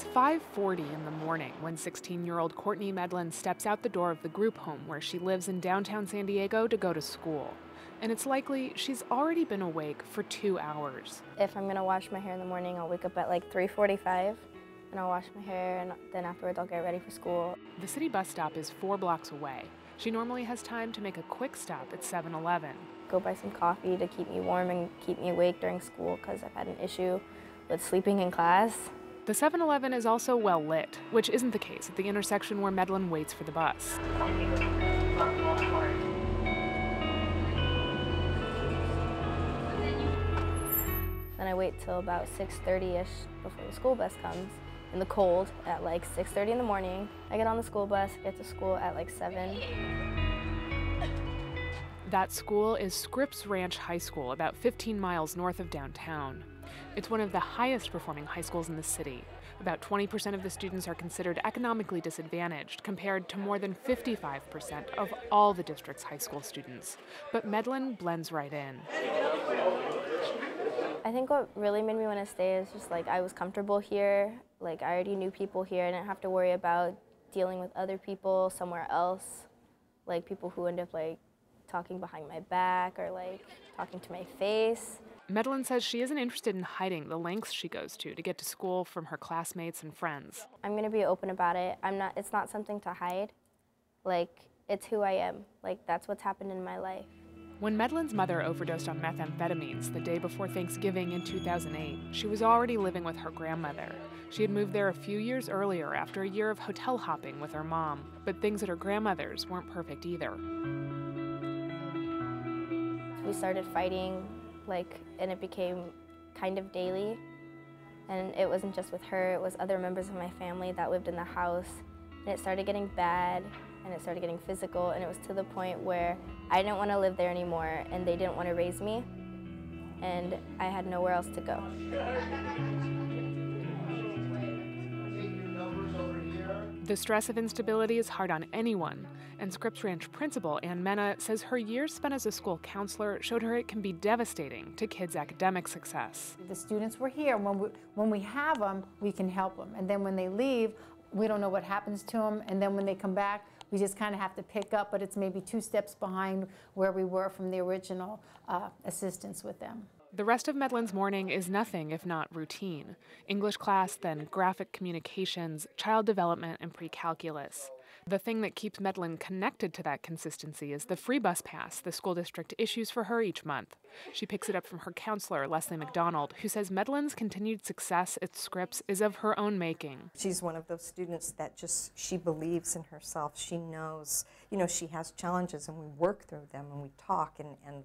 It's 5:40 in the morning when 16-year-old Courtney Medlin steps out the door of the group home where she lives in downtown San Diego to go to school. And it's likely she's already been awake for 2 hours. If I'm gonna wash my hair in the morning, I'll wake up at like 3:45 and I'll wash my hair, and then afterwards I'll get ready for school. The city bus stop is 4 blocks away. She normally has time to make a quick stop at 7-Eleven. Go buy some coffee to keep me warm and keep me awake during school because I've had an issue with sleeping in class. The 7-Eleven is also well lit, which isn't the case at the intersection where Medlin waits for the bus. Then I wait till about 6:30-ish before the school bus comes in the cold at like 6:30 in the morning. I get on the school bus, get to school at like 7. That school is Scripps Ranch High School, about 15 miles north of downtown. It's one of the highest performing high schools in the city. About 20% of the students are considered economically disadvantaged, compared to more than 55% of all the district's high school students. But Medlin blends right in. I think what really made me want to stay is just like I was comfortable here. Like I already knew people here. I didn't have to worry about dealing with other people somewhere else. Like people who end up like talking behind my back or like talking to my face. Medlin says she isn't interested in hiding the lengths she goes to get to school from her classmates and friends. I'm gonna be open about it. It's not something to hide. Like, it's who I am. Like, that's what's happened in my life. When Medlin's mother overdosed on methamphetamines the day before Thanksgiving in 2008, she was already living with her grandmother. She had moved there a few years earlier after a year of hotel hopping with her mom, but things at her grandmother's weren't perfect either. We started fighting, and it became kind of daily. And it wasn't just with her, it was other members of my family that lived in the house. And it started getting bad, and it started getting physical, and it was to the point where I didn't want to live there anymore, and they didn't want to raise me, and I had nowhere else to go. The stress of instability is hard on anyone, and Scripps Ranch principal Ann Mena says her years spent as a school counselor showed her it can be devastating to kids' academic success. The students were here. When we have them, we can help them, and then when they leave, we don't know what happens to them, and then when they come back, we just kind of have to pick up, but it's maybe 2 steps behind where we were from the original assistance with them. The rest of Medlin's morning is nothing if not routine. English class, then graphic communications, child development, and pre-calculus. The thing that keeps Medlin connected to that consistency is the free bus pass the school district issues for her each month. She picks it up from her counselor, Leslie McDonald, who says Medlin's continued success at Scripps is of her own making. She's one of those students that she believes in herself. She knows, she has challenges, and we work through them, and we talk, and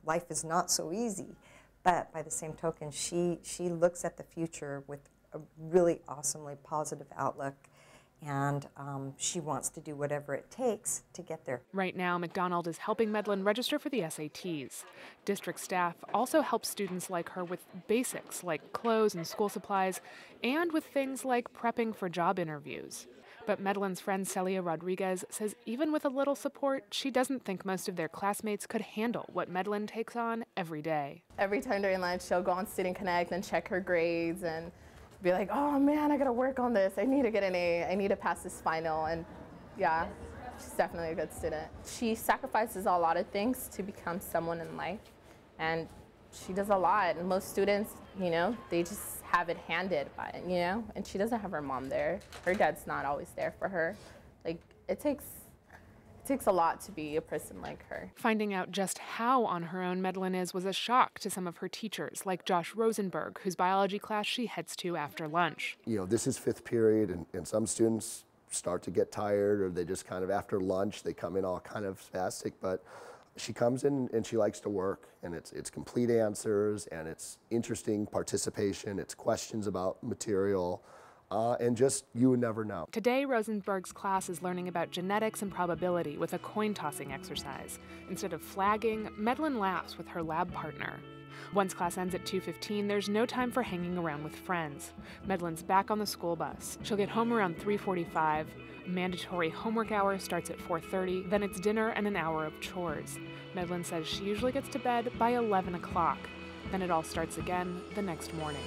life is not so easy. But by the same token, she looks at the future with a really awesomely positive outlook, and she wants to do whatever it takes to get there. Right now, McDonald is helping Medlin register for the SATs. District staff also help students like her with basics like clothes and school supplies, and with things like prepping for job interviews. But Medlin's friend Celia Rodriguez says even with a little support, she doesn't think most of their classmates could handle what Medlin takes on every day. Every time during lunch, she'll go on Student Connect and check her grades and be like, oh man, I gotta work on this. I need to get an A. I need to pass this final. And yeah, she's definitely a good student. She sacrifices a lot of things to become someone in life. And she does a lot. And most students, they just have it handed by it, and she doesn't have her mom there. Her dad's not always there for her. Like, it takes a lot to be a person like her. Finding out just how on her own Medlin is was a shock to some of her teachers, like Josh Rosenberg, whose biology class she heads to after lunch. This is 5th period, and some students start to get tired, or they just kind of, after lunch, they come in all kind of spastic, but she comes in and she likes to work, and it's complete answers, and it's interesting participation, it's questions about material, and just you would never know. Today, Rosenberg's class is learning about genetics and probability with a coin-tossing exercise. Instead of flagging, Medlin laughs with her lab partner. Once class ends at 2:15, there's no time for hanging around with friends. Medlin's back on the school bus. She'll get home around 3:45. Mandatory homework hour starts at 4:30, then it's dinner and an hour of chores. Medlin says she usually gets to bed by 11 o'clock. Then it all starts again the next morning.